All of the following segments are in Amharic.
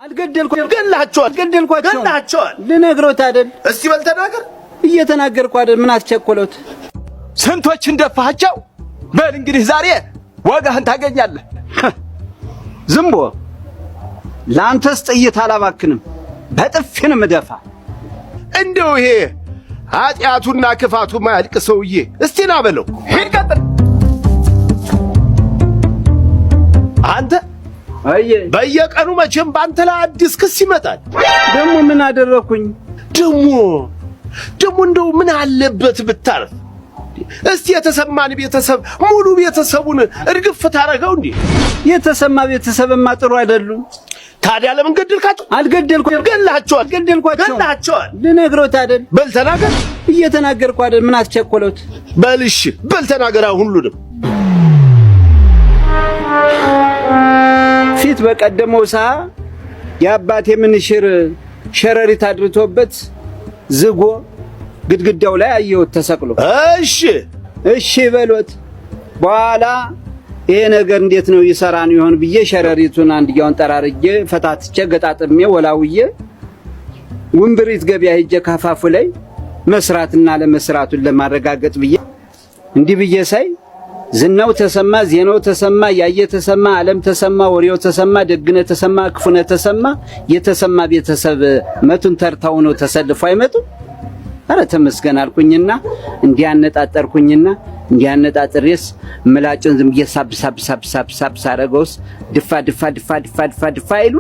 አልገደልኳቸው ገላቸው ልነግሮት አይደል? እስቲ በል ተናገር። እየተናገርኩ አይደል? ምን አስቸኮሎት? ስንቶች እንደፋቸው። በል እንግዲህ ዛሬ ወጋህን ታገኛለህ። ዝምቦ ላንተስ ጥይት አላባክንም፣ በጥፊ ነው የምደፋ። እንደው ይሄ ኃጢአቱና ክፋቱ ማያልቅ ሰውዬ እስቲ ና በለው። ሂድ ቀጥል። አንተ አየ በየቀኑ መቼም ባንተ ላይ አዲስ ክስ ይመጣል። ደግሞ ምን አደረኩኝ? ደግሞ እንደው ምን አለበት ብታርፍ? እስቲ የተሰማን ቤተሰብ ሙሉ ቤተሰቡን እርግፍ ታረገው እንዴ? የተሰማ ቤተሰብማ ጥሩ አይደሉም። ታዲያ ለምን ገደልካቸው? አልገደልኳቸው ገላቸዋል። ልነግሮት አይደል? በል ተናገር። እየተናገርኩ አይደል? ምን አስቸኮሎት? በልሽ በል ተናገር። ሁሉንም ፊት በቀደመው የአባቴ ምንሽር ሸረሪት አድርቶበት ዝጎ ግድግዳው ላይ አየሁት ተሰቅሎ። እሺ በሎት። በኋላ ይሄ ነገር እንዴት ነው ይሰራን ይሆን ብዬ ሸረሪቱን አንድያውን ጠራርጄ ፈታትቼ ገጣጥሜ ወላውዬ ወንብሪት ገበያ ሄጄ ካፋፉ ላይ መስራትና ለመስራቱን ለማረጋገጥ ብዬ እንዲህ ብዬ ሳይ ዝናው ተሰማ፣ ዜናው ተሰማ፣ ያየ ተሰማ፣ ዓለም ተሰማ፣ ወሬው ተሰማ፣ ደግነ ተሰማ፣ ክፉነ ተሰማ። የተሰማ ቤተሰብ መቱን ተርታው ነው ተሰልፎ አይመጡ። አረ ተመስገን አልኩኝና እንዲያነጣጠርኩኝና እንዲያነጣጥሬስ ምላጭን ዝም ብዬ ሳብ ሳረገውስ ድፋ ይሉ።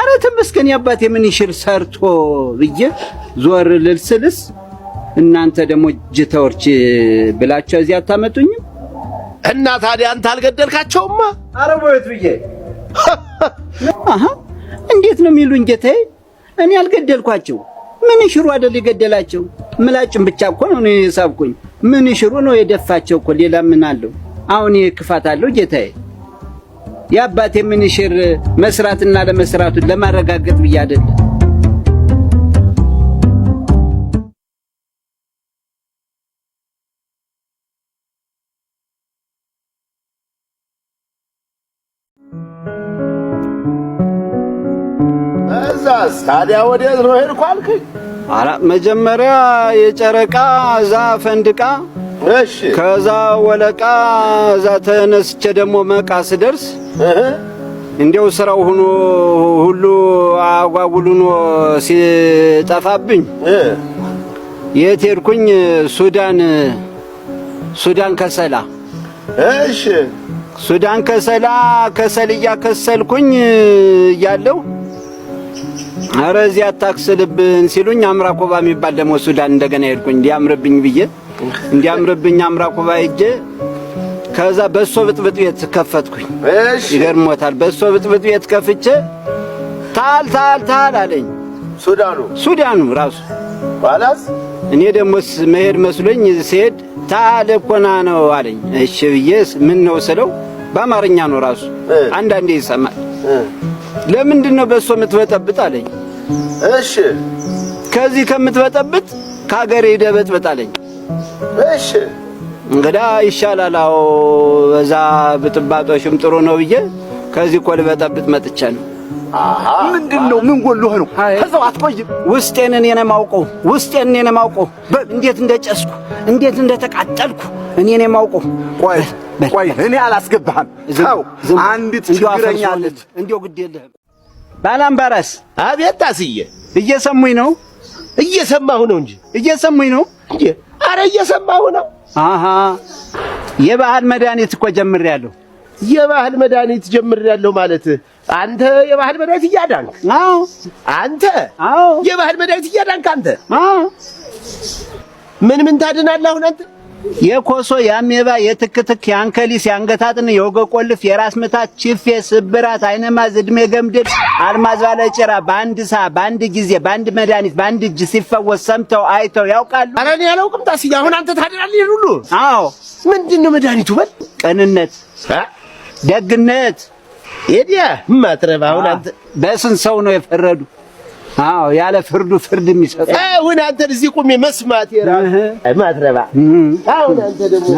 አረ ተመስገን ያባቴ ምን ይሽር ሰርቶ ብዬ ዞር ልልስልስ እናንተ ደግሞ ጅተወርች ብላችሁ እዚህ አታመጡኝም? እና ታዲያ አንተ አልገደልካቸውማ? አረ ወይት ብዬ እንዴት ነው የሚሉኝ ጌታዬ? እኔ አልገደልኳቸው። ምን ይሽሩ አይደል የገደላቸው? ምላጭም ብቻ እኮ ነው የሳብኩኝ። ምን ይሽሩ ነው የደፋቸው እኮ። ሌላ ምን አለው? አሁን ክፋት አለው ጌታዬ? ያባቴ ምን ይሽር መስራትና ለመስራቱን ለማረጋገጥ ብዬ አይደል? ታዲያ ወዴት ነው ሄድኩ አልከኝ? አራ መጀመሪያ የጨረቃ ዛ ፈንድቃ፣ እሺ ከዛ ወለቃ፣ ዛ ተነስቼ ደግሞ መቃ ስደርስ እንዴው ስራው ሆኖ ሁሉ አጓጉሉኖ ሲጠፋብኝ የት ሄድኩኝ? ሱዳን ከሰላ። እሺ ሱዳን ከሰላ ከሰልያ ከሰልኩኝ እያለሁ አረ እዚያ አታክስልብን ሲሉኝ አምራኮባ የሚባል ደግሞ ሱዳን እንደገና ሄድኩኝ። እንዲያምርብኝ አምራኮባ ሄጄ ከዛ በሶ ብጥብጥ ቤት ከፈትኩኝ። እሺ ይገርሞታል። በሶ ብጥብጥ ቤት ከፍቼ ታል አለኝ ሱዳኑ ራሱ። ባላስ እኔ ደግሞ መሄድ መስሎኝ ሲሄድ ታል እኮና ነው አለኝ። እሺ ብዬ ምን ነው ስለው በአማርኛ ነው ራሱ፣ አንዳንዴ ይሰማል። ለምንድን ነው በሶ የምትበጠብጥ አለኝ። እሺ ከዚህ ከምትበጠብጥ ካገሬ ደበጥብጥ አለኝ። እሺ እንግዳ ይሻላል። አዎ በዛ ብጥባጦሽም ጥሩ ነው ብዬ ከዚህ ኮል በጠብጥ መጥቻ ነው። ምንድነው? ምን ጎልህ ነው? ከዛው አትቆይም? ውስጤን እኔ ነኝ የማውቀው። እንዴት እንደጨስኩ እንዴት እንደተቃጠልኩ እኔ ነኝ የማውቀው። ቆይ እኔ አላስገባህም። አንዲት ችግረኛ አለች። እንዴው ግድ የለህም ባላምባራስ። አቤት ታስዬ፣ እየሰሙኝ ነው? እየሰማሁ ነው እንጂ እየሰሙኝ ነው እንጂ። አረ እየሰማሁ ነው። የባህል መድኃኒት እኮ ጀምሬያለሁ። የባህል መድኃኒት ጀምሬያለሁ ማለት አንተ የባህል መድኃኒት እያዳንክ? አዎ አንተ? አዎ የባህል መድኃኒት እያዳንክ አንተ? አዎ ምን ታድናለህ አሁን አንተ? የኮሶ ያሜባ የትክትክ ያንከሊስ ያንገታጥን የወገቆልፍ የራስ ምታት ቺፌ ስብራት አይነማዝ እድሜ ገምድል አልማዝ ባለጭራ በአንድ ጊዜ በአንድ መድኃኒት በአንድ እጅ ሲፈወስ ሰምተው አይተው ያውቃሉ? ኧረ እኔ አላውቅም ታስዬ። አሁን አንተ ታድናለህ ሁሉ? አዎ ምንድነው መድኃኒቱ? በል ቅንነት፣ ደግነት። ኤዲያ ማትረባ አሁን አንተ በስንት ሰው ነው የፈረዱ? አዎ ያለ ፍርዱ ፍርድ የሚሰጥ አሁን አንተ እዚህ ቁሜ መስማት የራስ ማትረባ። አሁን አንተ ደግሞ